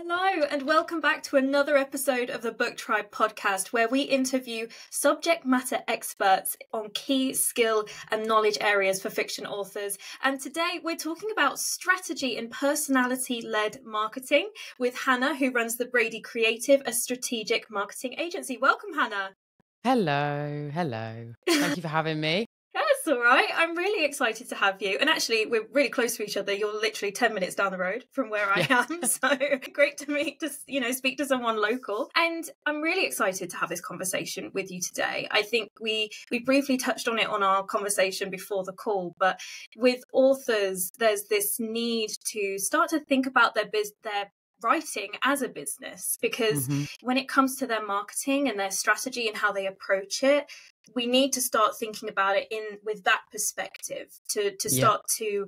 Hello, and welcome back to another episode of the Book Tribe podcast, where we interview subject matter experts on key skill and knowledge areas for fiction authors. And today we're talking about strategy and personality-led marketing with Hannah, who runs the Brady Creative, a strategic marketing agency. Welcome, Hannah. Hello. Thank you for having me. That's all right. I'm really excited to have you. And actually, we're really close to each other. You're literally 10 minutes down the road from where I am. So great to meet, speak to someone local. And I'm really excited to have this conversation with you today. I think we briefly touched on it on our conversation before the call, but with authors, there's this need to start to think about their writing as a business, because when it comes to their marketing and their strategy and how they approach it, we need to start thinking about it with that perspective to start to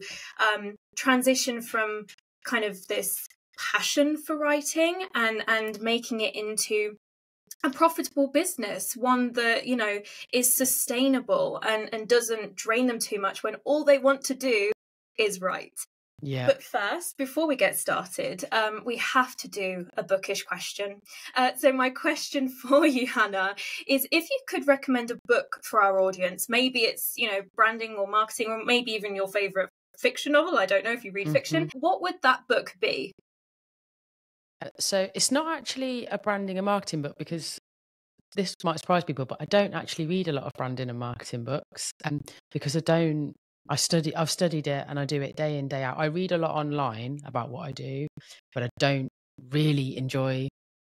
transition from kind of this passion for writing and making it into a profitable business, one that, is sustainable and doesn't drain them too much when all they want to do is write. Yeah. But first, before we get started, we have to do a bookish question. So my question for you, Hannah, is if you could recommend a book for our audience, maybe it's, branding or marketing, or maybe even your favourite fiction novel. I don't know if you read fiction. What would that book be? So it's not actually a branding and marketing book, because this might surprise people, but I don't actually read a lot of branding and marketing books, because I've studied it and I do it day in, day out. I read a lot online about what I do, but I don't really enjoy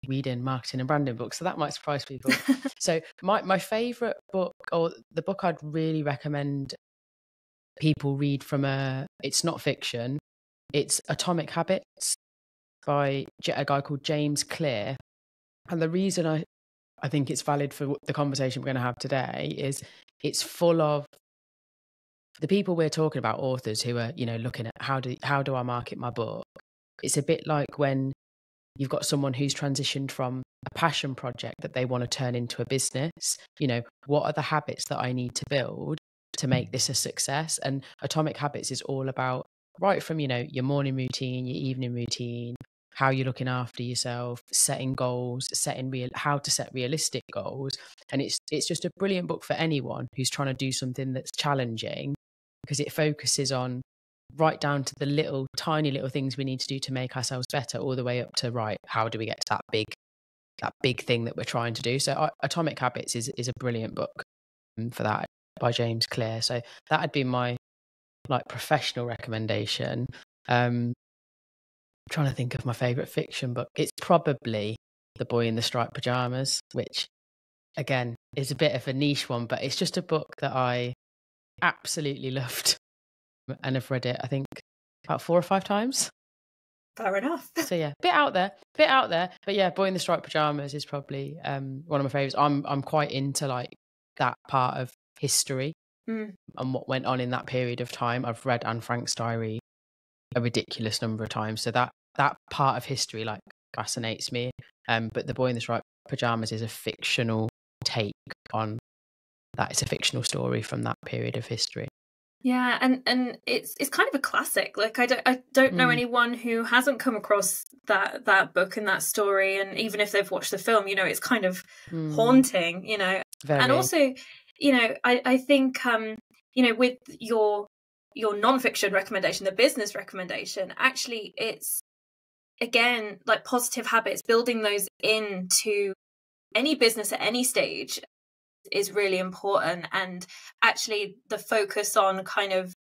reading marketing and branding books. So that might surprise people. So my favourite book, or the book I'd really recommend people read it's not fiction, it's Atomic Habits by a guy called James Clear. And the reason I think it's valid for the conversation we're going to have today is it's full of the people we're talking about, authors who are, looking at how do I market my book. It's a bit like when you've got someone who's transitioned from a passion project that they want to turn into a business. What are the habits that I need to build to make this a success? And Atomic Habits is all about right from, your morning routine, your evening routine, how you're looking after yourself, setting goals, how to set realistic goals. And it's just a brilliant book for anyone who's trying to do something that's challenging, because it focuses on right down to the tiny little things we need to do to make ourselves better, all the way up to how do we get to that big thing that we're trying to do. So Atomic Habits is a brilliant book for that, by James Clear. So that'd be my professional recommendation. I'm trying to think of my favorite fiction book. It's probably The Boy in the Striped Pajamas, which again is a bit of a niche one, but it's just a book that I absolutely loved and I've read it, I think, about 4 or 5 times. Fair enough. So yeah, bit out there, but yeah, Boy in the Striped Pajamas is probably one of my favorites. I'm quite into that part of history and what went on in that period of time. I've read Anne Frank's diary a ridiculous number of times, so that part of history fascinates me. But The Boy in the Striped Pajamas is a fictional take on that. It's a fictional story from that period of history. Yeah, and it's kind of a classic. I don't know anyone who hasn't come across that book and that story, and even if they've watched the film, it's kind of haunting, Very. And also, I think with your non-fiction recommendation, the business recommendation, actually it's again like positive habits, building those into any business at any stage is really important. And actually the focus on kind of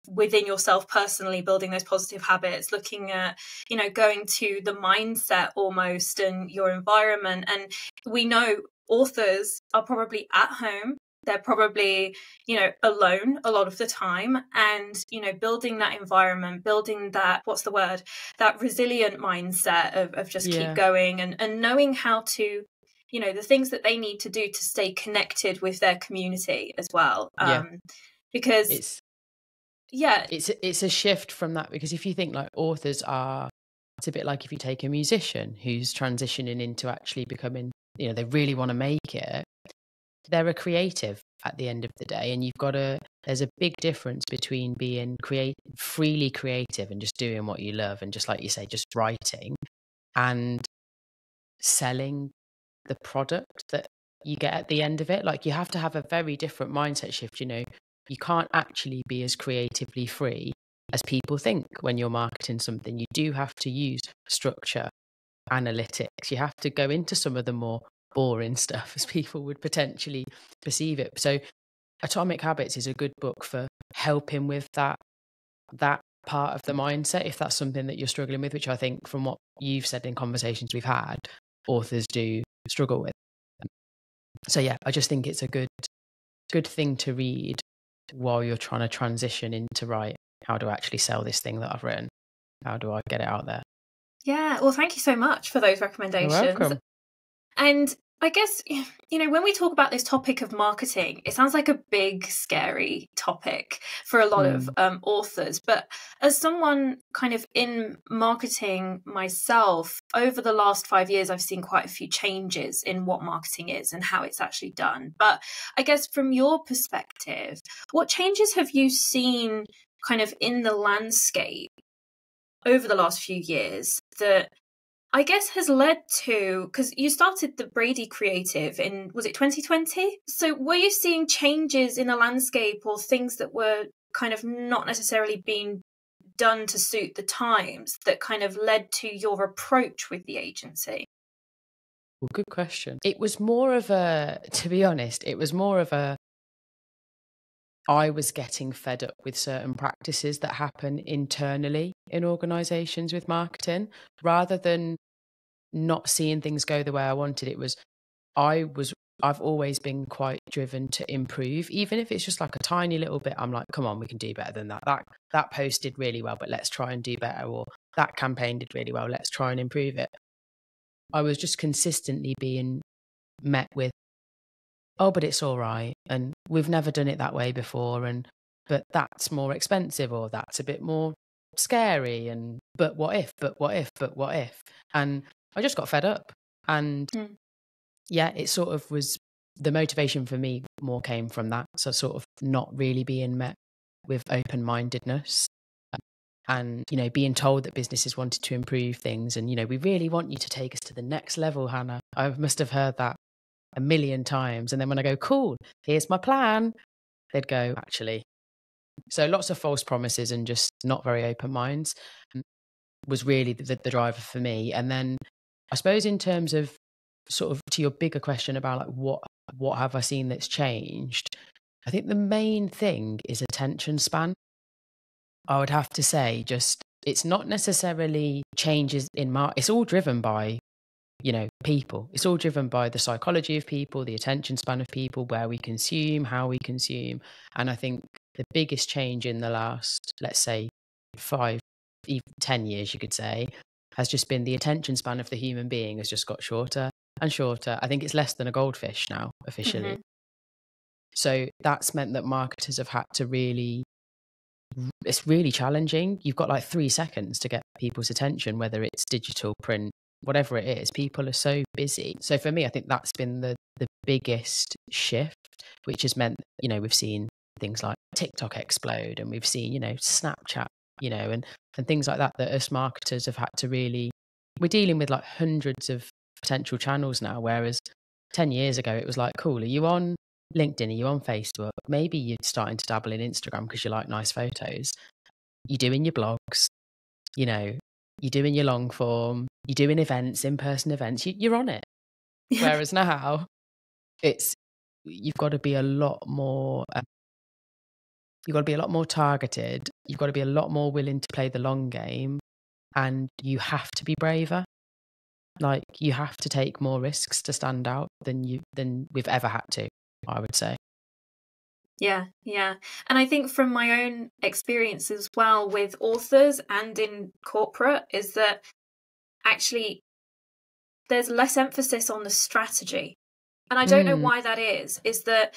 within yourself personally, building those positive habits, looking at, going to the mindset almost and your environment. And we know authors are probably at home. They're probably, alone a lot of the time. And, building that environment, building that, that resilient mindset of just keep going and knowing how to, the things that they need to do to stay connected with their community as well. Because it's a shift from that, because if you think authors are, it's a bit like if you take a musician who's transitioning into actually becoming, they really want to make it. They're a creative at the end of the day, and there's a big difference between being freely creative and just doing what you love and just, like you say, just writing, and selling the product that you get at the end of it. Like, you have to have a very different mindset shift. You can't actually be as creatively free as people think when you're marketing something. You do have to use structure, analytics. You have to go into some of the more boring stuff as people would potentially perceive it. So Atomic Habits is a good book for helping with that part of the mindset, if that's something that you're struggling with, which I think from what you've said in conversations we've had, authors do struggle with. So yeah, I just think it's a good thing to read while you're trying to transition into, right, how do I actually sell this thing that I've written? How do I get it out there? Yeah, well, thank you so much for those You're recommendations. welcome. And I guess, when we talk about this topic of marketing, it sounds like a big, scary topic for a lot of authors. But as someone kind of in marketing myself, over the last 5 years, I've seen quite a few changes in what marketing is and how it's actually done. But I guess from your perspective, what changes have you seen kind of in the landscape over the last few years that I guess has led to, because you started the Brady Creative in, was it 2020? So were you seeing changes in the landscape or things that were kind of not necessarily being done to suit the times that kind of led to your approach with the agency? Well, good question. It was more of to be honest, I was getting fed up with certain practices that happen internally in organizations with marketing, rather than not seeing things go the way I wanted. I've always been quite driven to improve, even if it's just like a tiny little bit. I'm like, come on, we can do better than that. That post did really well, but let's try and do better. Or that campaign did really well, let's try and improve it. I was just consistently being met with, oh, but it's all right, and we've never done it that way before, but that's more expensive, or that's a bit more scary, and but what if, and I just got fed up. And yeah, it sort of was, the motivation for me more came from that. So sort of not really being met with open-mindedness, and being told that businesses wanted to improve things, and we really want you to take us to the next level, Hannah. I must have heard that a million times. And then when I go, cool, here's my plan, they'd go, actually. So lots of false promises and just not very open minds was really the driver for me. And then I suppose in terms of sort of to your bigger question about like what have I seen that's changed, I think the main thing is attention span. I would have to say, just, it's not necessarily changes in it's all driven by people. It's all driven by the psychology of people, the attention span of people, where we consume, how we consume. And I think the biggest change in the last, let's say, 5, even 10 years, you could say, has just been the attention span of the human being has just got shorter and shorter. I think it's less than a goldfish now, officially. Mm-hmm. So that's meant that marketers have had to it's really challenging. You've got like 3 seconds to get people's attention, whether it's digital, print, whatever it is. People are so busy. So for me, I think that's been the biggest shift, which has meant, we've seen things like TikTok explode, and we've seen, Snapchat, and things like that us marketers have had to really, we're dealing with like hundreds of potential channels now, whereas 10 years ago, it was like, cool, are you on LinkedIn? Are you on Facebook? Maybe you're starting to dabble in Instagram because you like nice photos. You're doing your blogs, you're doing your long form, you're doing events, in-person events, you're on it. Yeah. Whereas now, you've got to be a lot more, targeted. You've got to be a lot more willing to play the long game, and you have to be braver. Like, you have to take more risks to stand out than we've ever had to, I would say. Yeah. And I think from my own experience as well with authors and in corporate is that actually there's less emphasis on the strategy. And I don't know why that is that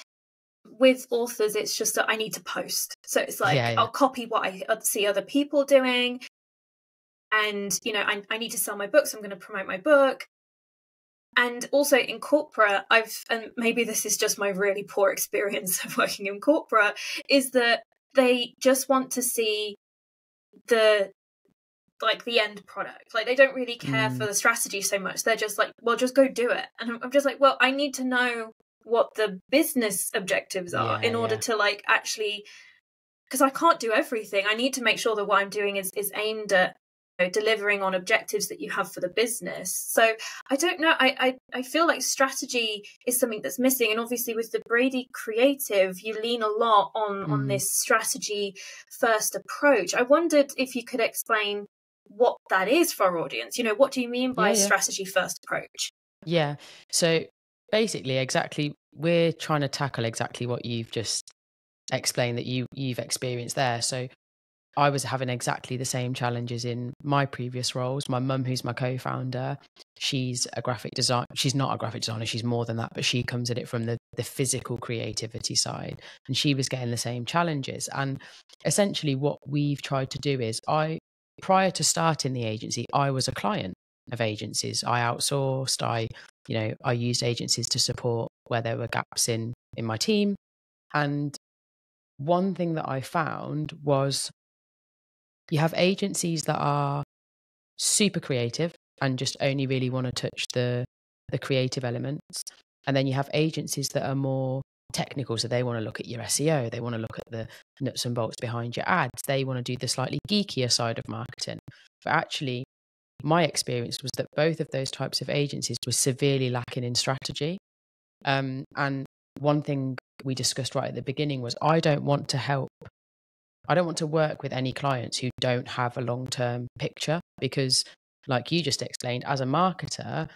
with authors, it's just that I need to post. So it's like, I'll copy what I see other people doing. And, I need to sell my book, so I'm going to promote my book. And also in corporate, and maybe this is just my really poor experience of working in corporate, is that they just want to see the like the end product. Like they don't really care for the strategy so much. They're just like, well, just go do it. And I'm just like, well, I need to know what the business objectives are in order to like actually, because I can't do everything. I need to make sure that what I'm doing is aimed at delivering on objectives that you have for the business. So I don't know. I feel like strategy is something that's missing. And obviously with the Brady Creative, you lean a lot on this strategy first approach. I wondered if you could explain what that is for our audience. What do you mean by strategy first approach? Yeah. So basically, exactly, we're trying to tackle exactly what you've just explained that you've experienced there. So I was having exactly the same challenges in my previous roles. My mum, who's my co-founder, she's a graphic designer. She's not a graphic designer, she's more than that, but she comes at it from the physical creativity side. And she was getting the same challenges. And essentially what we've tried to do is prior to starting the agency, I was a client of agencies. I outsourced, I used agencies to support where there were gaps in my team. And one thing that I found was you have agencies that are super creative and just only really want to touch the creative elements. And then you have agencies that are more technical. So they want to look at your SEO. They want to look at the nuts and bolts behind your ads. They want to do the slightly geekier side of marketing. But actually, my experience was that both of those types of agencies were severely lacking in strategy. And one thing we discussed right at the beginning was I don't want to work with any clients who don't have a long-term picture, because like you just explained, as a marketer,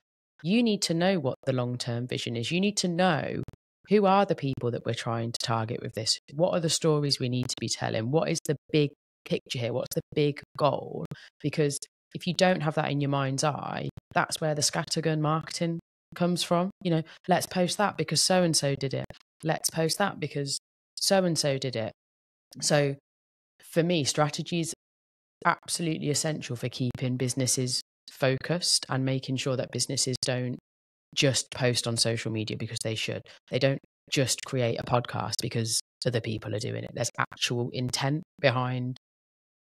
you need to know what the long-term vision is. You need to know who are the people that we're trying to target with this? What are the stories we need to be telling? What is the big picture here? What's the big goal? Because if you don't have that in your mind's eye, that's where the scattergun marketing comes from. Let's post that because so-and-so did it. Let's post that because so-and-so did it. So for me, strategy is absolutely essential for keeping businesses focused and making sure that businesses don't just post on social media because they should. They don't just create a podcast because other people are doing it. There's actual intent behind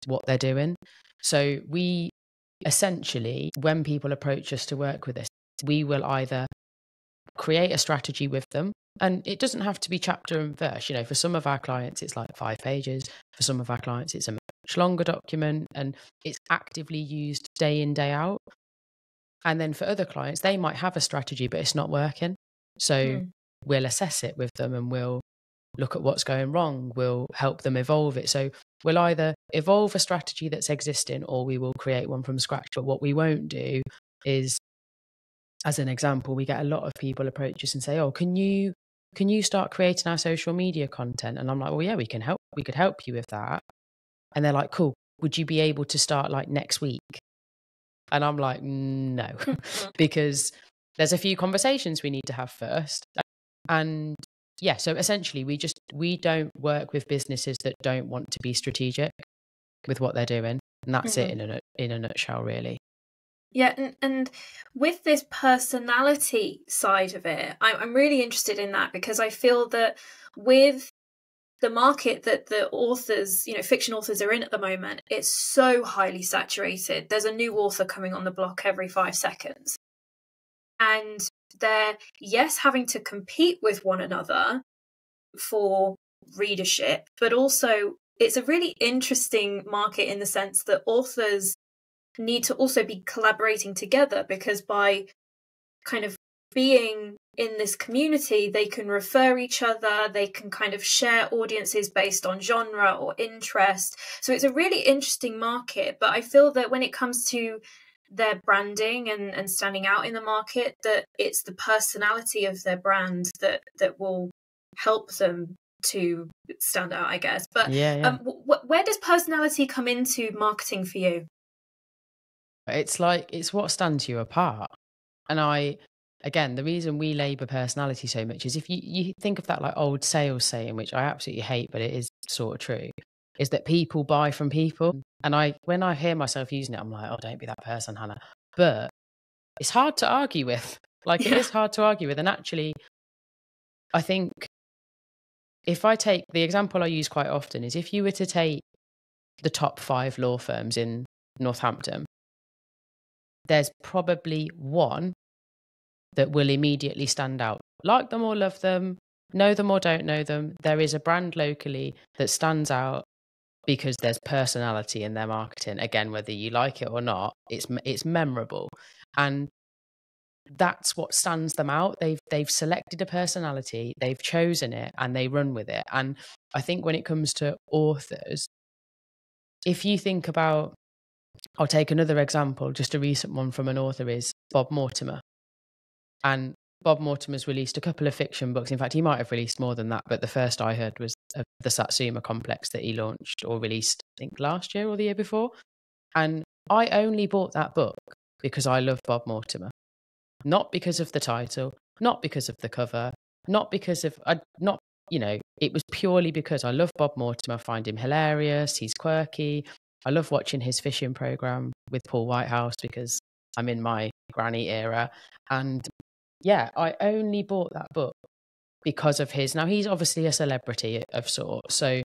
what they're doing. So we essentially, when people approach us to work with us, we will either create a strategy with them. And it doesn't have to be chapter and verse. For some of our clients, it's like 5 pages. For some of our clients, it's a much longer document and it's actively used day in, day out. And then for other clients, they might have a strategy, but it's not working. So we'll assess it with them and we'll look at what's going wrong. We'll help them evolve it. So we'll either evolve a strategy that's existing or we will create one from scratch. But what we won't do is, as an example, we get a lot of people approach us and say, oh, can you start creating our social media content? And I'm like, well, yeah, we could help you with that. And they're like, cool. Would you be able to start like next week? And I'm like, no, because there's a few conversations we need to have first. And yeah, so essentially we don't work with businesses that don't want to be strategic with what they're doing. And that's it in a nutshell, really. Yeah, and with this personality side of it, I'm really interested in that because I feel that with the market that the authors, fiction authors are in at the moment, it's so highly saturated. There's a new author coming on the block every 5 seconds. And they're, yes, having to compete with one another for readership, but also it's a really interesting market in the sense that authors need to also be collaborating together, because by kind of being in this community, they can refer each other, they can kind of share audiences based on genre or interest. So it's a really interesting market. But I feel that when it comes to their branding and standing out in the market, that it's the personality of their brand that will help them to stand out, I guess. But where does personality come into marketing for you? It's what stands you apart. And again, the reason we labour personality so much is if you think of that like old sales saying, which I absolutely hate, but it is sort of true, is that people buy from people. And when I hear myself using it, I'm like, oh, don't be that person, Hannah. But it's hard to argue with. It is hard to argue with. And actually, I think if I take the example I use quite often is if you were to take the top 5 law firms in Northampton, there's probably one that will immediately stand out. Like them or love them, know them or don't know them, there is a brand locally that stands out because there's personality in their marketing. Again, whether you like it or not, it's memorable, and that's what stands them out. They've selected a personality, they've chosen it, and they run with it. And I think when it comes to authors, if you think about, I'll take another example, just a recent one from an author is Bob Mortimer. And Bob Mortimer's released a couple of fiction books. In fact, he might have released more than that, but the first I heard was the Satsuma Complex that he launched or released, I think, last year or the year before. And I only bought that book because I love Bob Mortimer. Not because of the title, not because of the cover, not because of, it was purely because I love Bob Mortimer, I find him hilarious, he's quirky. I love watching his fishing program with Paul Whitehouse because I'm in my granny era. And yeah, I only bought that book because of his. Now, he's obviously a celebrity of sorts, so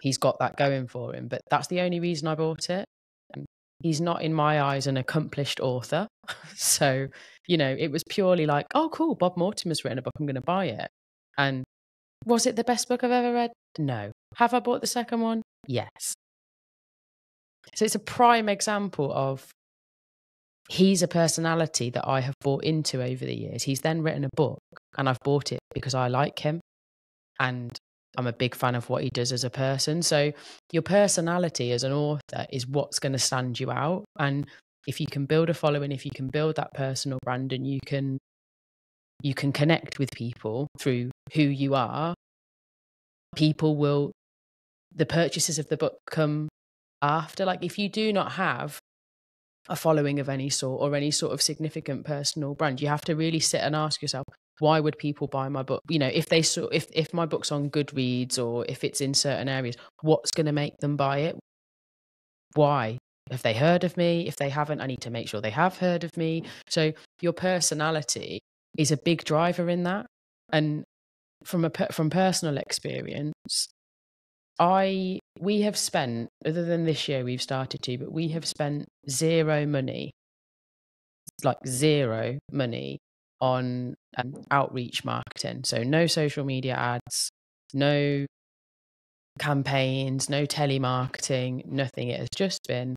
he's got that going for him, but that's the only reason I bought it. He's not, in my eyes, an accomplished author. So, it was purely like, oh, cool, Bob Mortimer's written a book, I'm going to buy it. And was it the best book I've ever read? No. Have I bought the second one? Yes. So it's a prime example of, he's a personality that I have bought into over the years. He's then written a book and I've bought it because I like him and I'm a big fan of what he does as a person. So your personality as an author is what's going to stand you out. And if you can build a following, if you can build that personal brand and you can connect with people through who you are, the purchases of the book come after. Like, if you do not have a following of any sort or any sort of significant personal brand, you have to really sit and ask yourself, why would people buy my book? If my book's on Goodreads or if it's in certain areas, what's going to make them buy it? Why? Have they heard of me? If they haven't, I need to make sure they have heard of me. So your personality is a big driver in that. And from personal experience, we have spent, other than this year we've started to, but we have spent zero money on outreach marketing. So no social media ads, no campaigns, no telemarketing, nothing. It has just been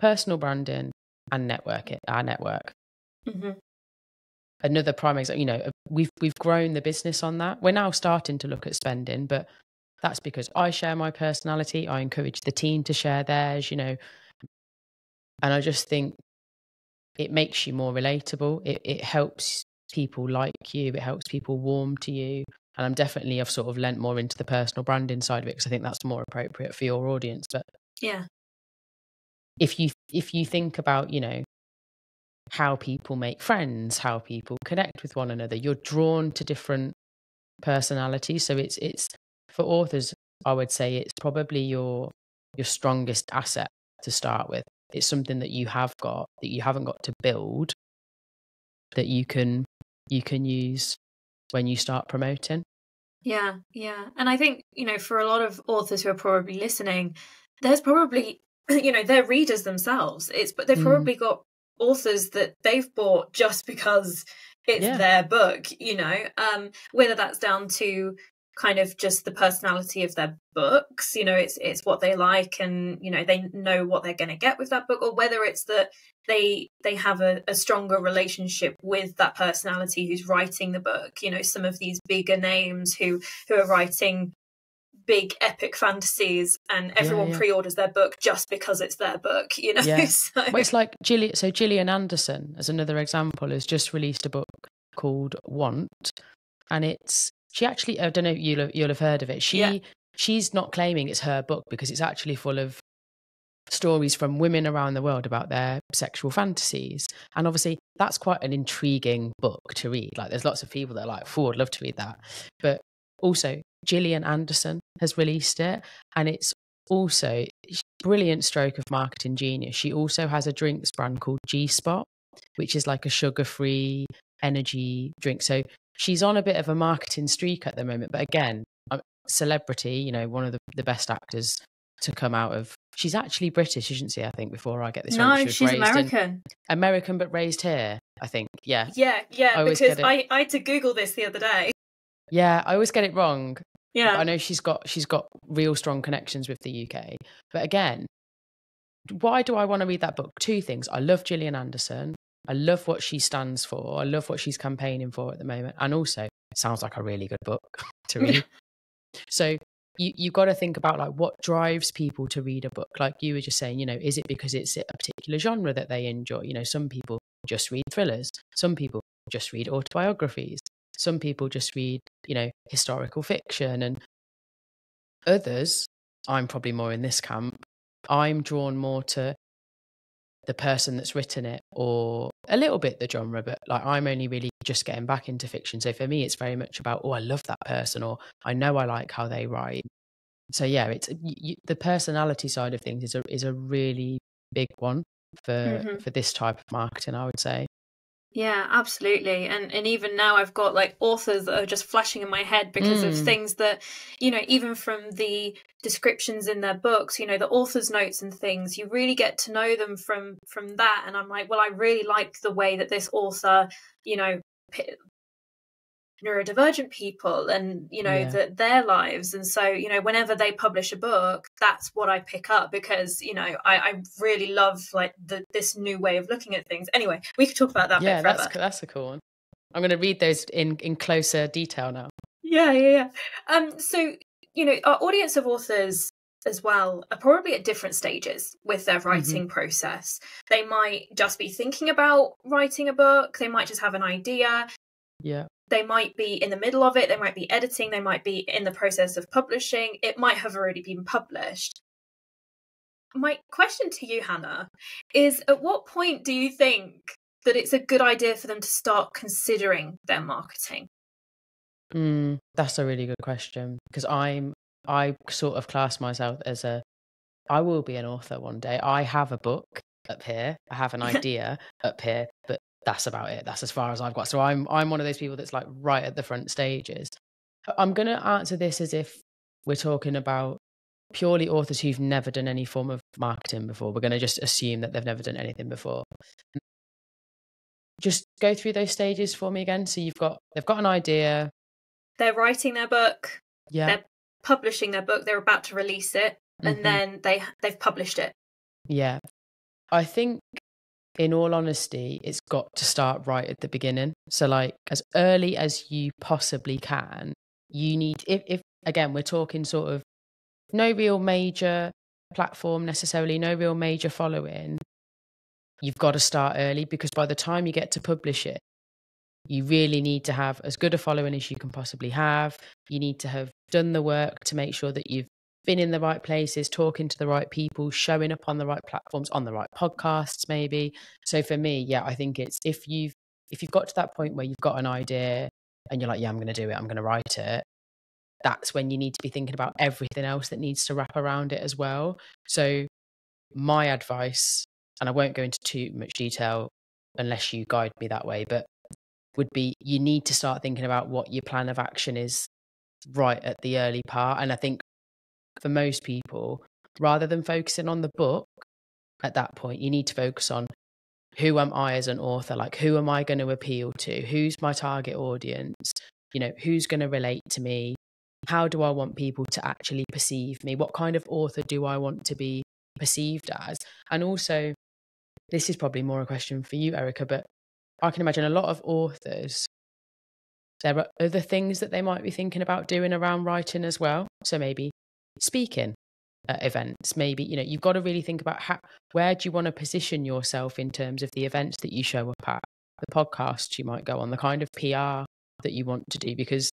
personal branding and our network. Mm-hmm. Another prime example, we've grown the business on that. We're now starting to look at spending, but that's because I share my personality. I encourage the team to share theirs, and I just think it makes you more relatable. It helps people like you. It helps people warm to you. And I've sort of lent more into the personal branding side of it because I think that's more appropriate for your audience. But yeah, if you think about, how people make friends, how people connect with one another, you're drawn to different personalities. So it's for authors, I would say it's probably your strongest asset to start with. It's something that you have got that you haven't got to build, that you can use when you start promoting. Yeah. And I think, for a lot of authors who are probably listening, there's probably, they're readers themselves. But they've probably got authors that they've bought just because it's their book, whether that's down to kind of just the personality of their books, it's what they like and, they know what they're going to get with that book, or whether it's that they have a stronger relationship with that personality who's writing the book. Some of these bigger names who are writing big epic fantasies and everyone pre-orders their book just because it's their book, So. Well, it's like Gillian Anderson, as another example, has just released a book called Want, and she actually, I don't know, you'll have heard of it. She's not claiming it's her book because it's actually full of stories from women around the world about their sexual fantasies. And obviously that's quite an intriguing book to read. Like, there's lots of people that are like, I'd love to read that. But also Gillian Anderson has released it, and it's also brilliant stroke of marketing genius. She also has a drinks brand called G-Spot, which is like a sugar-free energy drink. So she's on a bit of a marketing streak at the moment. But again, celebrity, one of the best actors to come out of she's actually British, isn't she? I think, before I get this right, No, she was she's raised American. American, but raised here, I think. Yeah. Yeah, I always because get it. I had to Google this the other day. Yeah, I always get it wrong. But Yeah. I know she's got real strong connections with the UK. But again, why do I want to read that book? Two things. I love Gillian Anderson. I love what she stands for. I love what she's campaigning for at the moment. And also, it sounds like a really good book to read. So you've got to think about like what drives people to read a book. Like you were just saying, you know, is it because it's a particular genre that they enjoy? You know, some people just read thrillers. Some people just read autobiographies. Some people just read, you know, historical fiction. And others, I'm probably more in this camp, I'm drawn more to the person that's written it, or a little bit the genre, but like I'm only really just getting back into fiction. So for me, it's very much about, oh, I love that person, or I know I like how they write. So yeah, it's the personality side of things is a really big one for this type of marketing, I would say. Yeah, absolutely. And even now I've got like authors that are just flashing in my head because of things that, you know, even from the descriptions in their books, you know, the author's notes and things, you really get to know them from that. And I'm like, well, I really like the way that this author, you know, neurodivergent people and, you know, Yeah. their lives. And so, you know, whenever they publish a book, that's what I pick up because, you know, I really love like this new way of looking at things. Anyway, we could talk about that bit forever. That's a cool one. I'm going to read those in closer detail now. Yeah. So, you know, our audience of authors as well are probably at different stages with their writing process. They might just be thinking about writing a book. They might just have an idea. Yeah. They might be in the middle of it. They might be editing. They might be in the process of publishing. It might have already been published. My question to you, Hannah, is at what point do you think that it's a good idea for them to start considering their marketing? That's a really good question, because I sort of class myself as I will be an author one day. I have a book up here. I have an idea up here, but that's about it. That's as far as I've got. So I'm one of those people that's like right at the front stages. I'm going to answer this as if we're talking about purely authors who've never done any form of marketing before. We're going to just assume that they've never done anything before. Just go through those stages for me again. So they've got an idea. They're writing their book. Yeah. They're publishing their book. They're about to release it, and then they've published it. Yeah. I think, in all honesty, it's got to start right at the beginning. So like as early as you possibly can, you need, if again, we're talking sort of no real major platform necessarily, no real major following, you've got to start early, because by the time you get to publish it, you really need to have as good a following as you can possibly have. You need to have done the work to make sure that you've been in the right places, talking to the right people, showing up on the right platforms, on the right podcasts, maybe. So for me, yeah, I think it's if you've got to that point where you've got an idea and you're like, yeah, I'm going to do it, I'm going to write it, that's when you need to be thinking about everything else that needs to wrap around it as well. So my advice, and I won't go into too much detail unless you guide me that way, but would be you need to start thinking about what your plan of action is right at the early part. And I think for most people, rather than focusing on the book at that point, you need to focus on, who am I as an author? Like, who am I going to appeal to? Who's my target audience? You know, who's going to relate to me? How do I want people to actually perceive me? What kind of author do I want to be perceived as? And also, this is probably more a question for you, Erica, but I can imagine a lot of authors, there are other things that they might be thinking about doing around writing as well. So maybe speaking at events, maybe, you know, you've got to really think about where do you want to position yourself in terms of the events that you show up at, the podcasts you might go on, the kind of PR that you want to do, because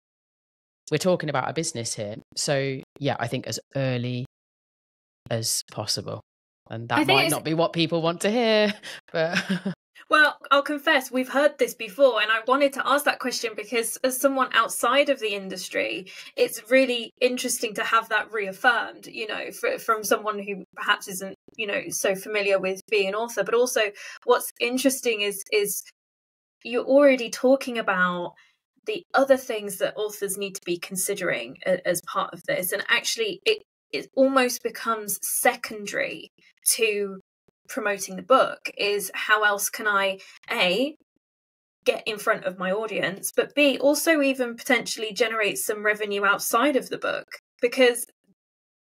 we're talking about a business here. So yeah, I think as early as possible. And that might not be what people want to hear, but well, I'll confess, we've heard this before, and I wanted to ask that question because as someone outside of the industry, it's really interesting to have that reaffirmed, you know, from someone who perhaps isn't, you know, so familiar with being an author. But also what's interesting is you're already talking about the other things that authors need to be considering as part of this. And actually, it almost becomes secondary to promoting the book, is how else can I get in front of my audience, but B, also even potentially generate some revenue outside of the book, because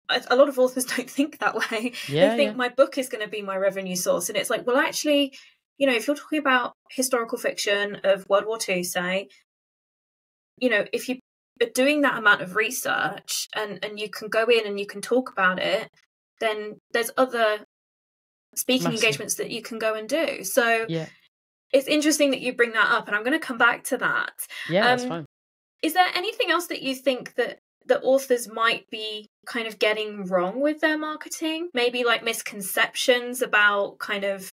a lot of authors don't think that way. They think my book is going to be my revenue source, and it's like, well, actually, you know, if you're talking about historical fiction of World War II, say, you know, if you are doing that amount of research and you can go in and you can talk about it, then there's other speaking engagements that you can go and do. So it's interesting that you bring that up, and I'm going to come back to that. That's fine. Is there anything else that you think that the authors might be kind of getting wrong with their marketing? Maybe like misconceptions about kind of,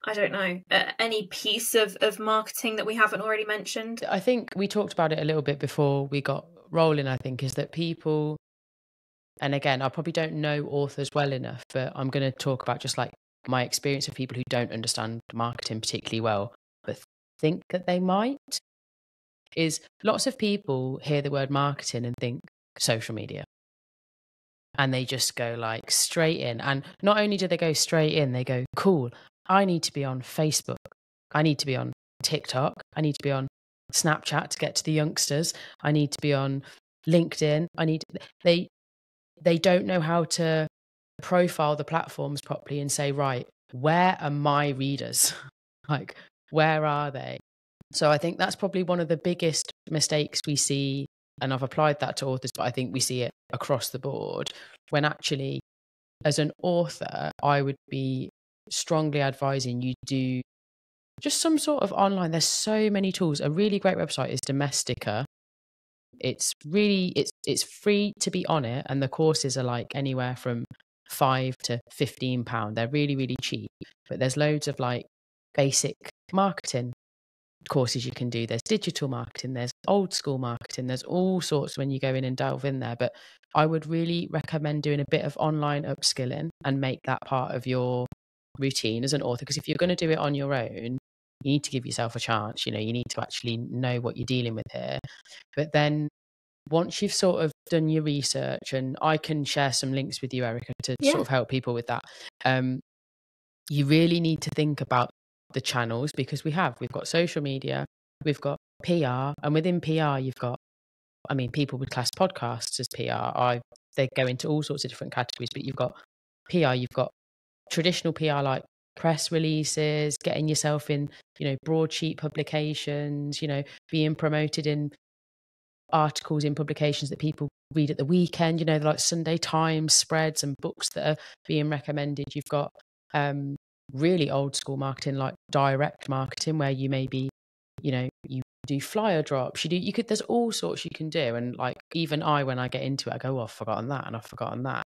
I don't know, any piece of marketing that we haven't already mentioned? I think we talked about it a little bit before we got rolling, I think, is that people, and again, I probably don't know authors well enough, but I'm going to talk about just like my experience of people who don't understand marketing particularly well, but think that they might, is lots of people hear the word marketing and think social media. And they just go like straight in. And not only do they go straight in, they go, cool, I need to be on Facebook. I need to be on TikTok. I need to be on Snapchat to get to the youngsters. I need to be on LinkedIn. They don't know how to profile the platforms properly and say, right, where are my readers? Like, where are they? So I think that's probably one of the biggest mistakes we see, and I've applied that to authors, but I think we see it across the board, when actually, as an author, I would be strongly advising you do just some sort of online. There's so many tools. A really great website is Domestika. It's really, it's free to be on it, and the courses are like anywhere from £5 to £15. They're really, really cheap, but there's loads of like basic marketing courses you can do. There's digital marketing, there's old school marketing, there's all sorts when you go in and delve in there. But I would really recommend doing a bit of online upskilling and make that part of your routine as an author, because if you're going to do it on your own, you need to give yourself a chance. You know, you need to actually know what you're dealing with here. But then once you've sort of done your research, and I can share some links with you, Erica, to sort of help people with that, you really need to think about the channels, because we've got social media, we've got PR, and within PR you've got, I mean, people would class podcasts as PR. They go into all sorts of different categories, but you've got PR, you've got traditional PR like press releases, getting yourself in, you know, broadsheet publications, you know, being promoted in articles in publications that people read at the weekend, you know, like Sunday Times spreads and books that are being recommended. You've got really old school marketing like direct marketing, where you maybe, you know, you do flyer drops, there's all sorts you can do. And like, even when I get into it, I go, oh, I've forgotten that and I've forgotten that.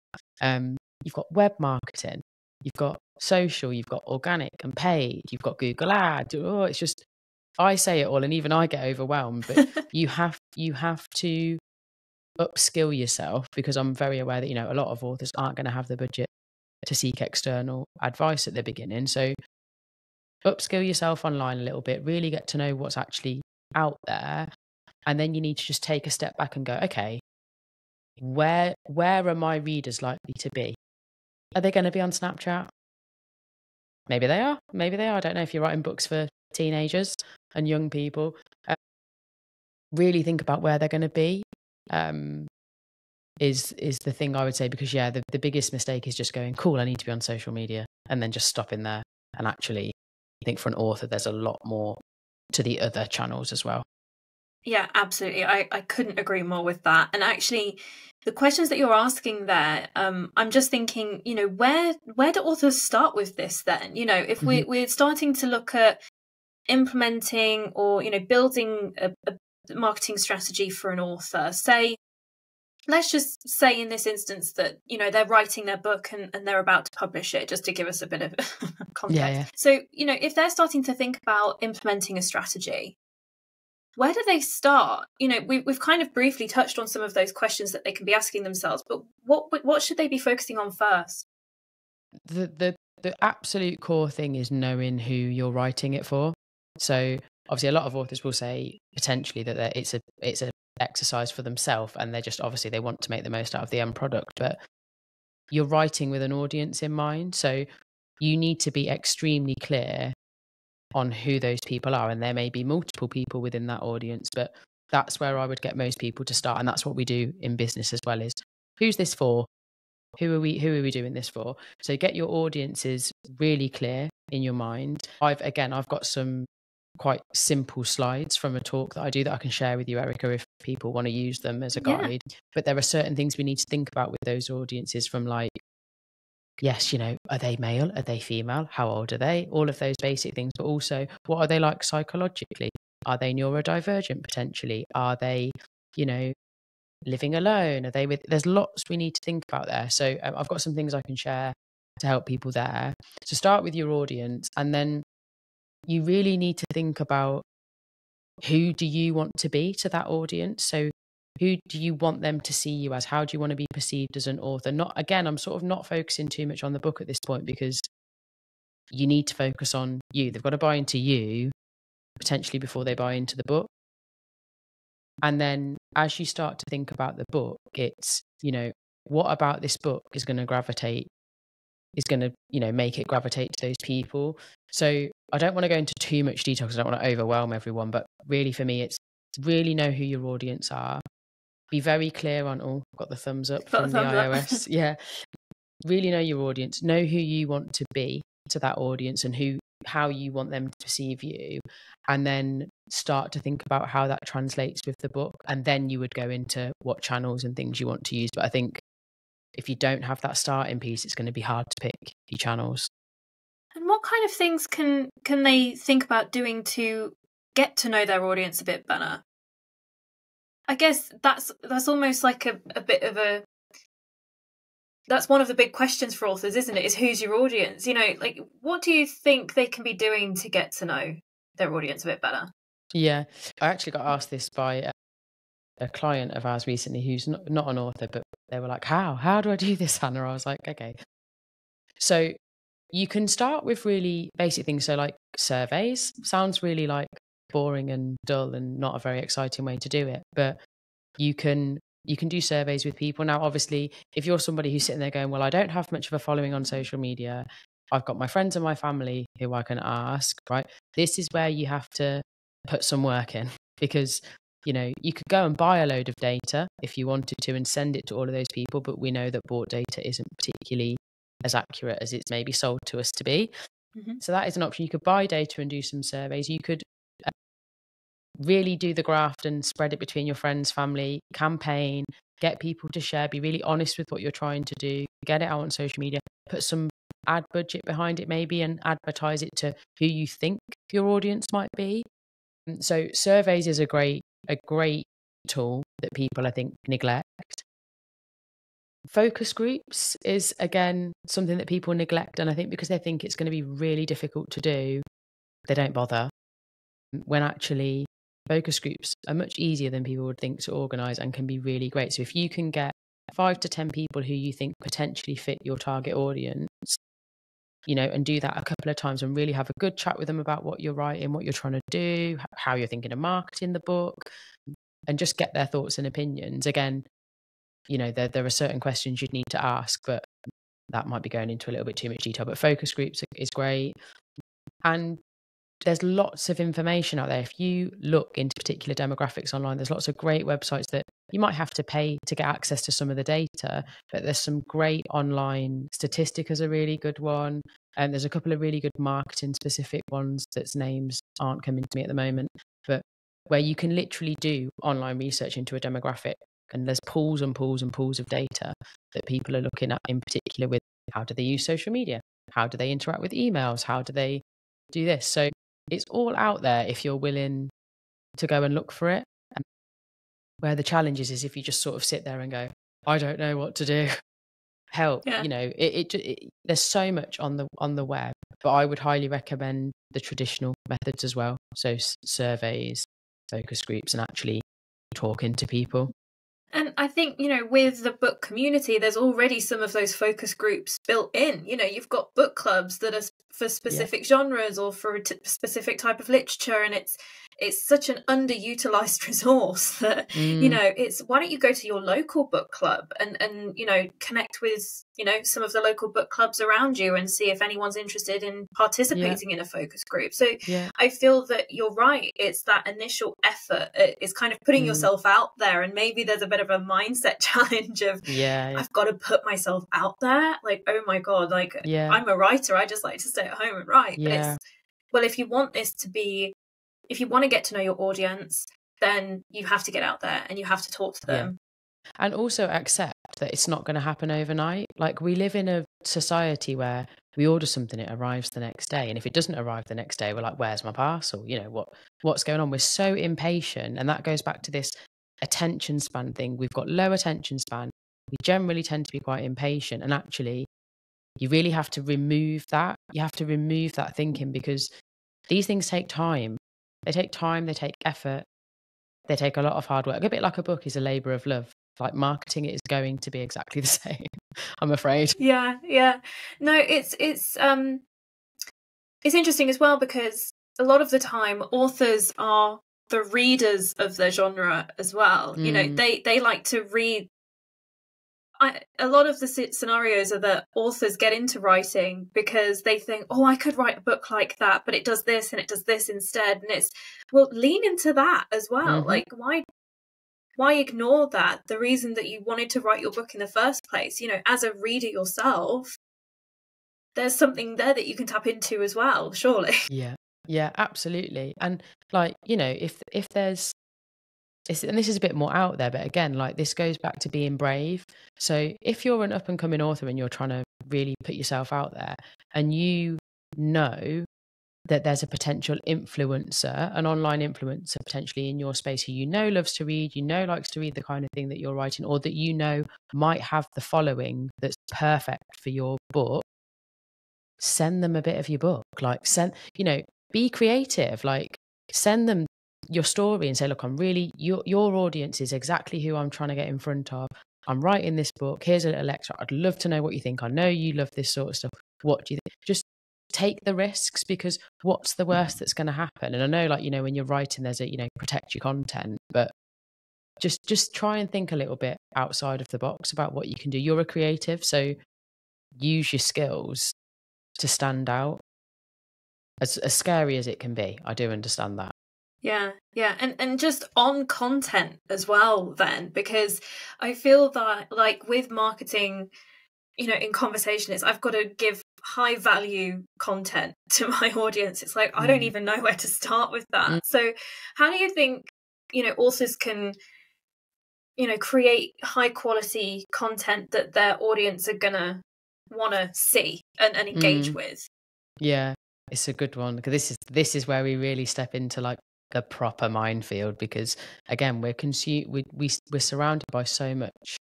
You've got web marketing, you've got social, you've got organic and paid, you've got Google Ads. Oh, it's just, I say it all and even I get overwhelmed, but you have to upskill yourself, because I'm very aware that, you know, a lot of authors aren't going to have the budget to seek external advice at the beginning. So upskill yourself online a little bit, really get to know what's actually out there. And then you need to just take a step back and go, okay, where are my readers likely to be? Are they going to be on Snapchat? Maybe they are. I don't know, if you're writing books for teenagers and young people. Really think about where they're going to be. Is the thing I would say, because the biggest mistake is just going, cool, I need to be on social media, and then just stopping there. And actually, I think for an author, there's a lot more to the other channels as well. Yeah, absolutely. I couldn't agree more with that. And actually, the questions that you're asking there, I'm just thinking, you know, where do authors start with this then? You know, if we're starting to look at implementing or, you know, building a marketing strategy for an author, say, let's just say in this instance that, you know, they're writing their book and they're about to publish it, just to give us a bit of context. Yeah. So, you know, if they're starting to think about implementing a strategy, where do they start? You know, we've kind of briefly touched on some of those questions that they can be asking themselves, but what should they be focusing on first? The absolute core thing is knowing who you're writing it for. So obviously, a lot of authors will say potentially that it's a exercise for themselves, and they're just, obviously they want to make the most out of the end product, but you're writing with an audience in mind. So you need to be extremely clear on who those people are. And there may be multiple people within that audience, but that's where I would get most people to start. And that's what we do in business as well, is who's this for? Who are we doing this for? So get your audiences really clear in your mind. I've got some quite simple slides from a talk that I do that I can share with you, Erica, if people want to use them as a guide. But there are certain things we need to think about with those audiences, from like, yes, are they male? Are they female? How old are they? All of those basic things. But also, what are they like psychologically? Are they neurodivergent potentially? Are they, living alone? Are they with? There's lots we need to think about there. So I've got some things I can share to help people there. So start with your audience, and then you really need to think about, who do you want to be to that audience? So who do you want them to see you as? How do you want to be perceived as an author? I'm sort of not focusing too much on the book at this point, because you need to focus on you. They've got to buy into you potentially before they buy into the book. And then as you start to think about the book, it's, what about this book is going to make it gravitate to those people. So I don't want to go into too much detail because I don't want to overwhelm everyone, but really for me, it's really know who your audience are. Be very clear on, got the thumbs up from the iOS. Yeah. Really know your audience, know who you want to be to that audience, and how you want them to perceive you, and then start to think about how that translates with the book. And then you would go into what channels and things you want to use. But I think if you don't have that starting piece, it's going to be hard to pick your channels. And what kind of things can they think about doing to get to know their audience a bit better? I guess that's almost like a bit of a, that's one of the big questions for authors, isn't it? Is who's your audience? Like, what do you think they can be doing to get to know their audience a bit better? Yeah, I actually got asked this by a client of ours recently who's not an author, but they were like, how do I do this, Hannah? I was like, okay. So you can start with really basic things. So like surveys sounds really like boring and dull and not a very exciting way to do it, but you can do surveys with people. Now, obviously, if you're somebody who's sitting there going, well, I don't have much of a following on social media, I've got my friends and my family who I can ask, right? This is where you have to put some work in, because, you could go and buy a load of data if you wanted to and send it to all of those people, but we know that bought data isn't particularly as accurate as it's maybe sold to us to be. Mm-hmm. So that is an option. You could buy data and do some surveys. You could really do the graft and spread it between your friends, family, campaign, get people to share, be really honest with what you're trying to do, get it out on social media, put some ad budget behind it maybe, and advertise it to who you think your audience might be. So surveys is a great tool that people, I think, neglect. Focus groups is, again, something that people neglect, and I think because they think it's going to be really difficult to do, they don't bother, when actually focus groups are much easier than people would think to organise and can be really great. So if you can get 5 to 10 people who you think potentially fit your target audience, and do that a couple of times and really have a good chat with them about what you're writing, what you're trying to do, how you're thinking of marketing the book, and just get their thoughts and opinions. Again, there are certain questions you'd need to ask, but that might be going into a little bit too much detail. But focus groups is great. And there's lots of information out there. If you look into particular demographics online, there's lots of great websites that you might have to pay to get access to some of the data, but there's some great online. Statistic is a really good one. And there's a couple of really good marketing specific ones that's names aren't coming to me at the moment, but where you can literally do online research into a demographic, and there's pools and pools and pools of data that people are looking at, in particular with how do they use social media? How do they interact with emails? How do they do this? So it's all out there if you're willing to go and look for it. And where the challenge is if you just sort of sit there and go, I don't know what to do. Help. Yeah. There's so much on the web, but I would highly recommend the traditional methods as well. So surveys, focus groups, and actually talking to people. And I think, with the book community, there's already some of those focus groups built in. You've got book clubs that are for specific genres or for a specific type of literature, and it's such an underutilized resource that it's, why don't you go to your local book club and connect with some of the local book clubs around you and see if anyone's interested in participating in a focus group. So I feel that you're right, it's that initial effort, it's kind of putting yourself out there, and maybe there's a bit of a mindset challenge of I've got to put myself out there, like, oh my god, like I'm a writer, I just like to stay at home and write. But it's, well, if you want to get to know your audience, then you have to get out there and you have to talk to them. And also accept that it's not going to happen overnight. Like, we live in a society where we order something, it arrives the next day. And if it doesn't arrive the next day, we're like, where's my parcel? What's going on? We're so impatient. And that goes back to this attention span thing. We've got low attention span. We generally tend to be quite impatient. And actually, you really have to remove that. You have to remove that thinking, because these things take time. They take time, they take effort, they take a lot of hard work. A bit like a book is a labour of love. Like, marketing, it is going to be exactly the same, I'm afraid. Yeah. No, it's interesting as well, because a lot of the time authors are the readers of their genre as well. They like to read. A lot of the scenarios are that authors get into writing because they think, oh, I could write a book like that, but it does this and it does this instead. And it's, well, lean into that as well. Like, why ignore that? The reason that you wanted to write your book in the first place, as a reader yourself, there's something there that you can tap into as well, surely. Yeah, absolutely. And like, if there's, and this is a bit more out there, but again, like, this goes back to being brave. So if you're an up and coming author and you're trying to really put yourself out there, and you know that there's a potential influencer, an online influencer potentially in your space, who loves to read, likes to read the kind of thing that you're writing, or that might have the following that's perfect for your book, send them a bit of your book. Like, be creative, like, send them your story and say, look, I'm really, your audience is exactly who I'm trying to get in front of. I'm writing this book. Here's a little extra. I'd love to know what you think. I know you love this sort of stuff. What do you think? Just take the risks, because what's the worst that's going to happen? And I know, like, when you're writing, there's a, protect your content, but just try and think a little bit outside of the box about what you can do. You're a creative, so use your skills to stand out, as scary as it can be. I do understand that. Yeah. And just on content as well then, because I feel that, like, with marketing, in conversation, it's, I've got to give high value content to my audience. It's like, I don't even know where to start with that. So how do you think, authors can, create high quality content that their audience are gonna want to see and engage with? Yeah, it's a good one, because this is where we really step into, like, the proper minefield, because again, we're surrounded by so much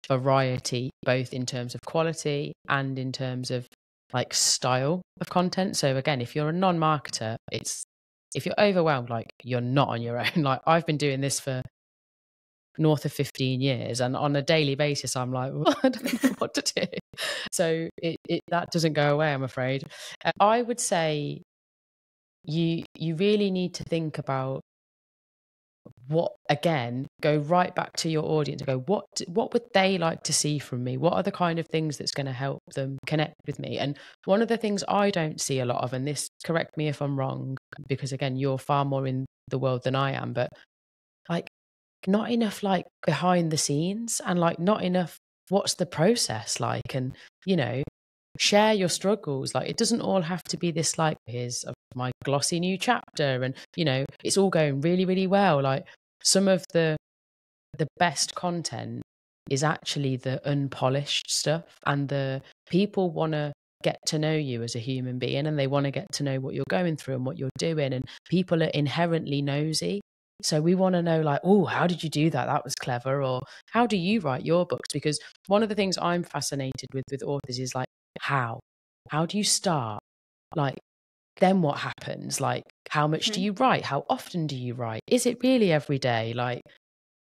variety, both in terms of quality and in terms of, like, style of content. So again, if you're a non-marketer, if you're overwhelmed, like, you're not on your own. Like, I've been doing this for north of 15 years, and on a daily basis I'm like, well, I don't know what to do. So that doesn't go away, I'm afraid. I would say you really need to think about go right back to your audience and go, what would they like to see from me? What are the kind of things that's going to help them connect with me? And one of the things I don't see a lot of, and this, correct me if I'm wrong, because again, you're far more in the world than I am, but, like, not enough, like, behind the scenes, and, like, not enough what's the process like, and share your struggles. Like, it doesn't all have to be this, like, here's my glossy new chapter and it's all going really, really well. Like, some of the best content is actually the unpolished stuff, and the people want to get to know you as a human being, and they want to get to know what you're going through and what you're doing, and people are inherently nosy. So we want to know, like, oh, how did you do that? That was clever. Or how do you write your books? Because one of the things I'm fascinated with authors is, like, how do you start? Like, then what happens? Like, how much do you write? How often do you write? Is it really every day? Like,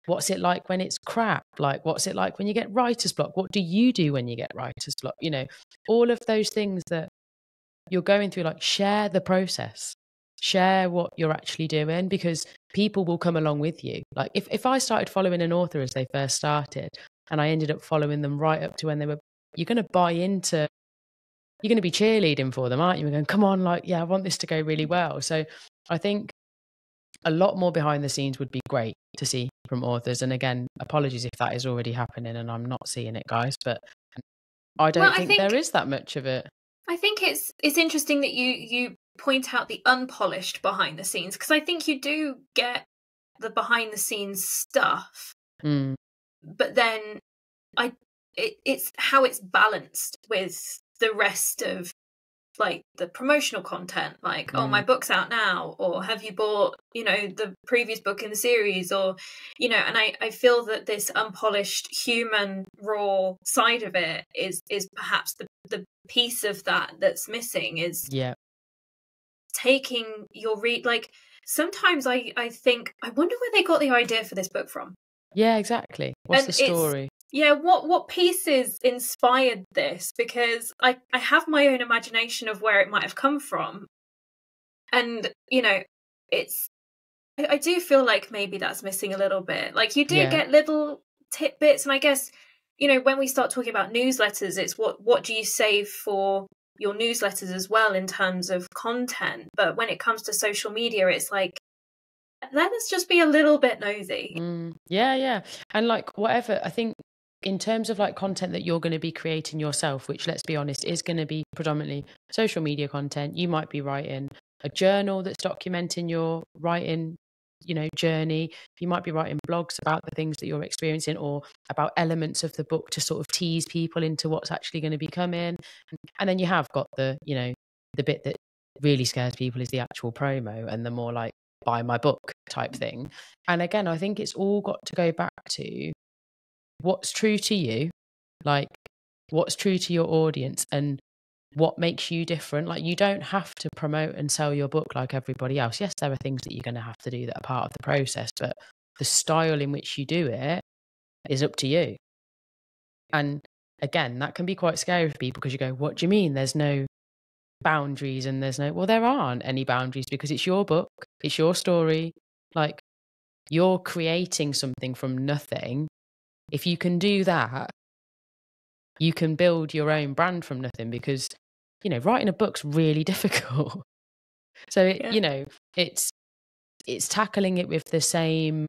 What's it like when it's crap? Like, what's it like when you get writer's block? What do you do when you get writer's block? You know, all of those things that you're going through, like, share the process, share what you're actually doing, because people will come along with you. Like, if I started following an author as they first started and I ended up following them right up to when they were, you're going to buy into, you're going to be cheerleading for them, aren't you? You're going, come on, like, yeah, I want this to go really well. So I think a lot more behind the scenes would be great to see from authors. And again, apologies if that is already happening and I'm not seeing it, guys, but I don't think there is that much of it. I think it's interesting that you point out the unpolished behind the scenes, because I think you do get the behind the scenes stuff, but then it's how it's balanced with the rest of, like, the promotional content, like, oh, my book's out now, or have you bought, you know, the previous book in the series, or, you know, and I feel that this unpolished human raw side of it is perhaps the piece of that that's missing, is taking your like, sometimes I think, I wonder where they got the idea for this book from. Yeah, exactly. What's the story? Yeah, what pieces inspired this? Because I have my own imagination of where it might have come from. And, you know, I do feel like maybe that's missing a little bit. Like, you do get little tidbits, and I guess, you know, when we start talking about newsletters, it's what do you save for your newsletters as well in terms of content. But when it comes to social media, it's like, let us just be a little bit nosy. Yeah. And, like, whatever, I think in terms of, like, content that you're going to be creating yourself, which, let's be honest, is going to be predominantly social media content. You might be writing a journal that's documenting your writing, you know, journey. You might be writing blogs about the things that you're experiencing, or about elements of the book to sort of tease people into what's actually going to be coming. And then you have got the, you know, the bit that really scares people is the actual promo, and the more like buy my book type thing. And again, I think it's all got to go back to what's true to you, like what's true to your audience, and what makes you different. Like, you don't have to promote and sell your book like everybody else. Yes, there are things that you're going to have to do that are part of the process, but the style in which you do it is up to you. And again, that can be quite scary for people, because you go, what do you mean there's no boundaries? And there's no, well, there aren't any boundaries, because it's your book, it's your story. Like, you're creating something from nothing. If you can do that, you can build your own brand from nothing, because, you know, writing a book's really difficult. So, you know, it's tackling it with the same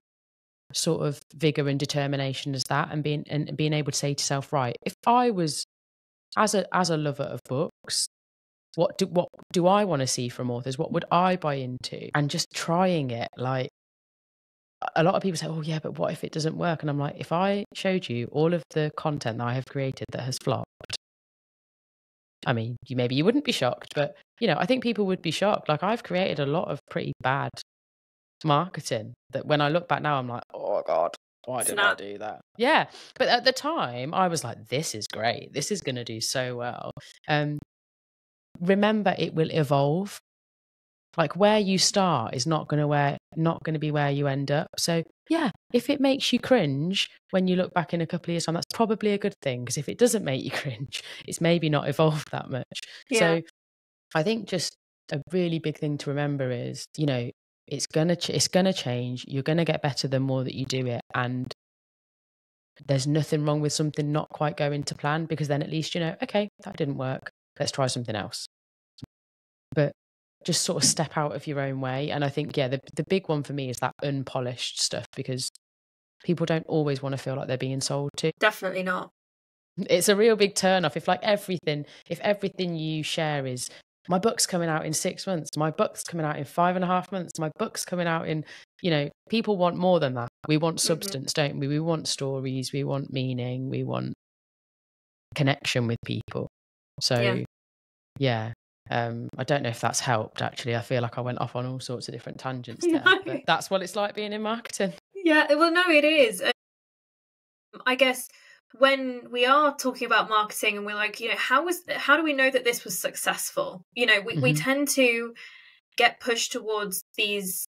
sort of vigor and determination as that, and being able to say to yourself, right, if I was, as a lover of books, what do I want to see from authors? What would I buy into? And just trying it. Like, a lot of people say, oh yeah, but what if it doesn't work? And I'm like, if I showed you all of the content that I have created that has flopped, I mean, maybe you wouldn't be shocked, but, you know, I think people would be shocked. Like, I've created a lot of pretty bad marketing that when I look back now, I'm like, oh God, why did I do that? Yeah. But at the time I was like, this is great. This is going to do so well. Remember, it will evolve. Like, where you start is not going to be where you end up. So yeah, if it makes you cringe when you look back in a couple of years' time, that's probably a good thing, because if it doesn't make you cringe, it's maybe not evolved that much. Yeah. So I think just a really big thing to remember is, you know, it's gonna change. You're gonna get better the more that you do it, and there's nothing wrong with something not quite going to plan, because then at least you know, okay, that didn't work. Let's try something else. But just sort of step out of your own way. And I think, yeah, the big one for me is that unpolished stuff, because people don't always want to feel like they're being sold to. Definitely not. It's a real big turn off if everything you share is, my book's coming out in 6 months, my book's coming out in 5.5 months, my book's coming out in, you know, people want more than that. We want substance, don't we? We want stories, we want meaning, we want connection with people. So yeah. I don't know if that's helped, actually. I feel like I went off on all sorts of different tangents there, but that's what it's like being in marketing. Yeah, well, no, it is. I guess when we are talking about marketing and we're like, you know, how do we know that this was successful? You know, we tend to get pushed towards these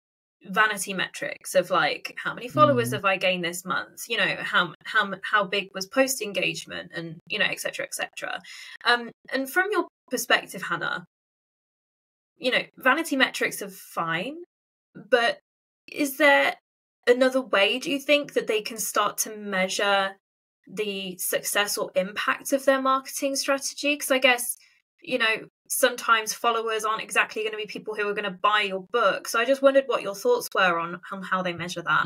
vanity metrics of like, how many followers have I gained this month, you know, how big was post engagement, and, you know, etc., etc. And from your perspective, Hannah, you know, vanity metrics are fine, but is there another way, do you think, that they can start to measure the success or impact of their marketing strategy? Because I guess, you know, sometimes followers aren't exactly going to be people who are going to buy your book. So I just wondered what your thoughts were on how they measure that.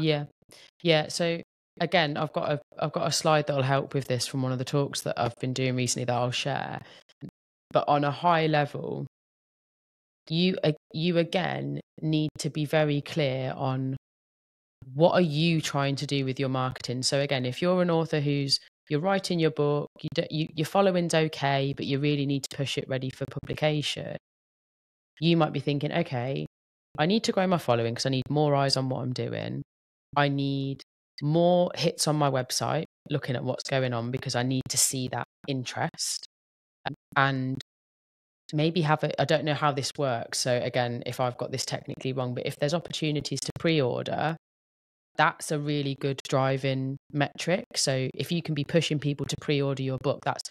Yeah. So again, I've got a slide that'll help with this from one of the talks that I've been doing recently that I'll share. But on a high level, you again need to be very clear on what are you trying to do with your marketing. So again, if you're an author you're writing your book, your following's okay, but you really need to push it ready for publication, you might be thinking, okay, I need to grow my following because I need more eyes on what I'm doing. I need more hits on my website, looking at what's going on, because I need to see that interest. And maybe I don't know how this works. So again, if I've got this technically wrong, but if there's opportunities to pre-order, that's a really good driving metric. So if you can be pushing people to pre-order your book, that's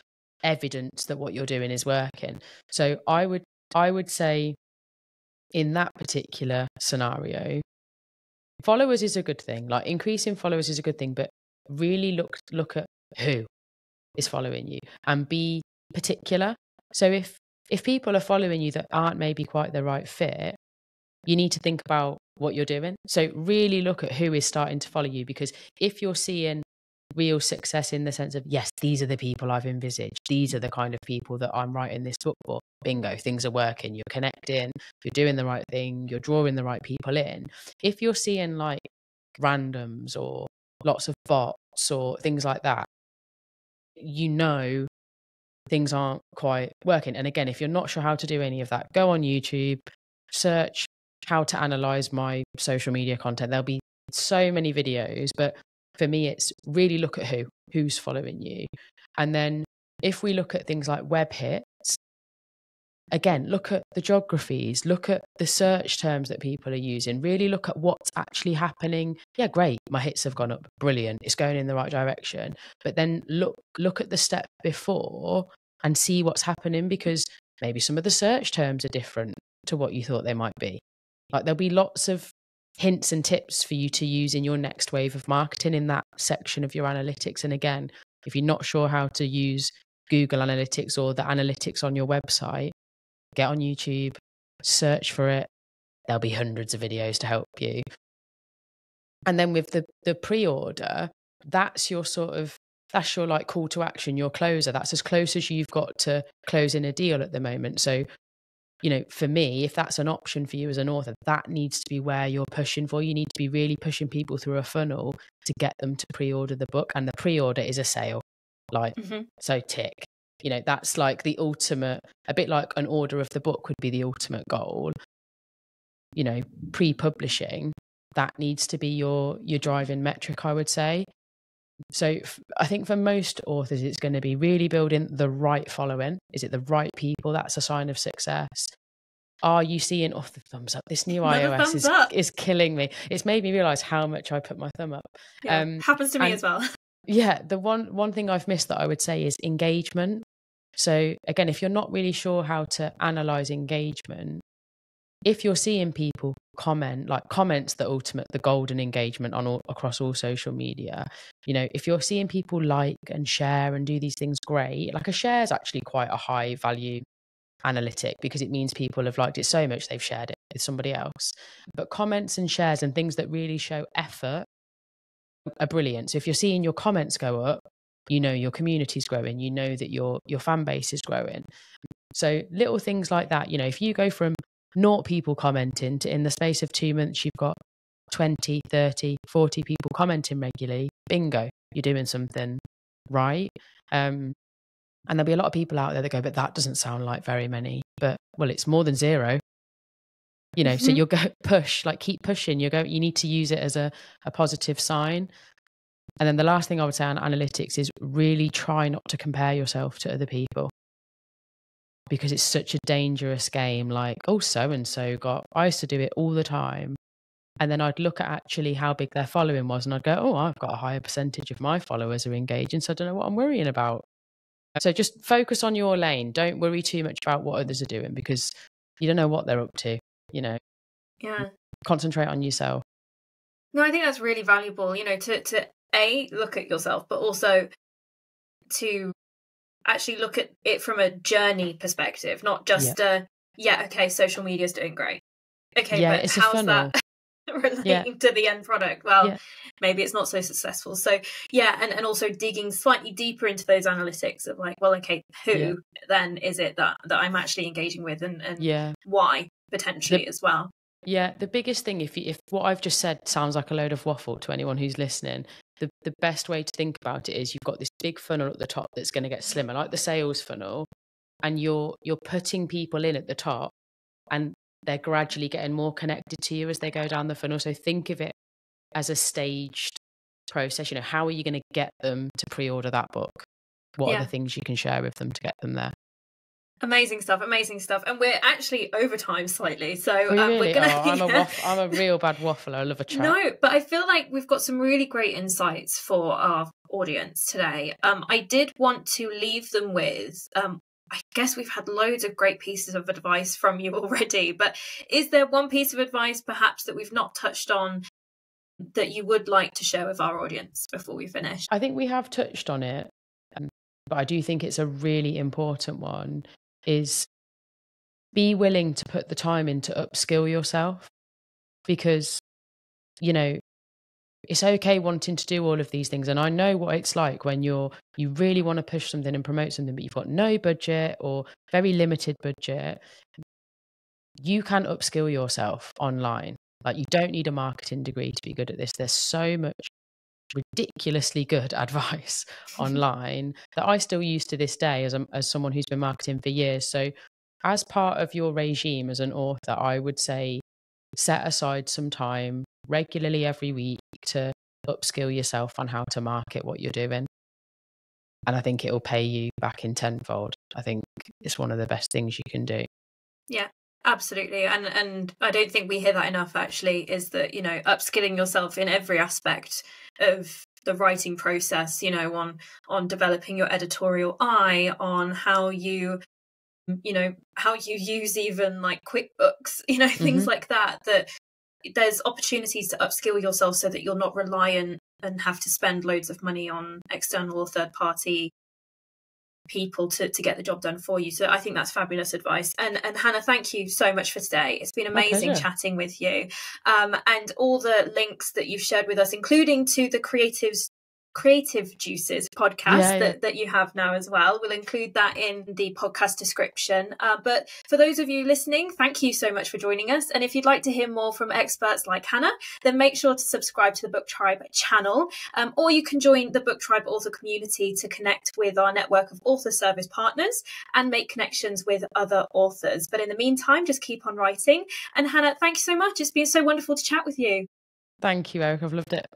evidence that what you're doing is working. So I would say in that particular scenario, followers is a good thing. Like increasing followers is a good thing, but really look at who is following you and be particular. So if people are following you that aren't maybe quite the right fit, you need to think about what you're doing. So really look at who is starting to follow you, because if you're seeing real success in the sense of, yes, these are the people I've envisaged, these are the kind of people that I'm writing this book for, bingo, things are working, you're connecting, you're doing the right thing, you're drawing the right people in. If you're seeing like randoms or lots of bots or things like that, you know things aren't quite working. And again, if you're not sure how to do any of that, go on YouTube, search how to analyze my social media content. There'll be so many videos, but for me, it's really look at who's following you. And then if we look at things like web hits, again, look at the geographies, look at the search terms that people are using, really look at what's actually happening. Yeah, great, my hits have gone up, brilliant, it's going in the right direction. But then look at the step before and see what's happening, because maybe some of the search terms are different to what you thought they might be. Like there'll be lots of hints and tips for you to use in your next wave of marketing in that section of your analytics. And again, if you're not sure how to use Google Analytics or the analytics on your website, get on YouTube, search for it. There'll be hundreds of videos to help you. And then with the pre-order, that's your like call to action, your closer. That's as close as you've got to closing a deal at the moment. So, you know, for me, if that's an option for you as an author, that needs to be where you're pushing for. You need to be really pushing people through a funnel to get them to pre-order the book. And the pre-order is a sale. Like, so tick. You know, that's like the ultimate, a bit like an order of the book would be the ultimate goal. You know, pre-publishing, that needs to be your driving metric, I would say. So I think for most authors, it's going to be really building the right following. Is it the right people? That's a sign of success. Are you seeing off the thumbs up? This new iOS is killing me. It's made me realize how much I put my thumb up. Yeah, happens to me as well. Yeah, the one thing I've missed that I would say is engagement. So again, if you're not really sure how to analyze engagement, if you're seeing people comment, like comments, the golden engagement across all social media, you know, if you're seeing people like and share and do these things, great. Like a share is actually quite a high value analytic, because it means people have liked it so much they've shared it with somebody else. But comments and shares and things that really show effort are brilliant. So if you're seeing your comments go up, you know your community's growing, you know that your fan base is growing. So little things like that, you know, if you go from 0 people commenting to in the space of 2 months you've got 20, 30, 40 people commenting regularly, bingo, you're doing something right. And there'll be a lot of people out there that go, but that doesn't sound like very many. But well, it's more than 0. You know, so you'll go push, like keep pushing. You need to use it as a positive sign. And then the last thing I would say on analytics is really try not to compare yourself to other people, because it's such a dangerous game. Like, oh, so-and-so I used to do it all the time. And then I'd look at actually how big their following was, and I'd go, oh, I've got a higher percentage of my followers are engaging, so I don't know what I'm worrying about. So just focus on your lane. Don't worry too much about what others are doing, because you don't know what they're up to, Yeah. Concentrate on yourself. No, I think that's really valuable, to look at yourself, but also to actually look at it from a journey perspective, not just okay, social media is doing great. Okay, but it's how's that relating to the end product? Well, maybe it's not so successful. So and also digging slightly deeper into those analytics of like, well, okay, who then is it that I'm actually engaging with, and why potentially as well. Yeah, the biggest thing, if what I've just said sounds like a load of waffle to anyone who's listening, the best way to think about it is you've got this big funnel at the top that's going to get slimmer, like the sales funnel, and you're putting people in at the top, and they're gradually getting more connected to you as they go down the funnel. So think of it as a staged process. How are you going to get them to pre-order that book? What are the things you can share with them to get them there? Amazing stuff. And we're actually over time slightly. So we're gonna I'm a real bad waffler. I love a chat. No, but I feel like we've got some really great insights for our audience today. I did want to leave them with I guess we've had loads of great pieces of advice from you already, but is there one piece of advice perhaps that we've not touched on that you would like to share with our audience before we finish? I think we have touched on it, but I do think it's a really important one, is be willing to put the time in to upskill yourself, because, it's okay wanting to do all of these things. And I know what it's like when you really want to push something and promote something, but you've got no budget or very limited budget. You can upskill yourself online. Like, you don't need a marketing degree to be good at this. There's so much ridiculously good advice online that I still use to this day as someone who's been marketing for years. So as part of your regime as an author, I would say set aside some time regularly every week to upskill yourself on how to market what you're doing. And I think it'll pay you back in tenfold. I think it's one of the best things you can do. Yeah, absolutely. And I don't think we hear that enough, actually, is that, upskilling yourself in every aspect of the writing process, on developing your editorial eye, on how you use even like QuickBooks, things like that there's opportunities to upskill yourself so that you're not reliant and have to spend loads of money on external or third party people to get the job done for you. So I think that's fabulous advice. And Hannah, thank you so much for today. It's been amazing chatting with you. And all the links that you've shared with us, including to the Creative Juices podcast that you have now as well. We'll include that in the podcast description. But for those of you listening, thank you so much for joining us. And if you'd like to hear more from experts like Hannah, then make sure to subscribe to the Book Tribe channel. Or you can join the Book Tribe author community to connect with our network of author service partners and make connections with other authors. But in the meantime, just keep on writing. And Hannah, thank you so much. It's been so wonderful to chat with you. Thank you, Eric. I've loved it.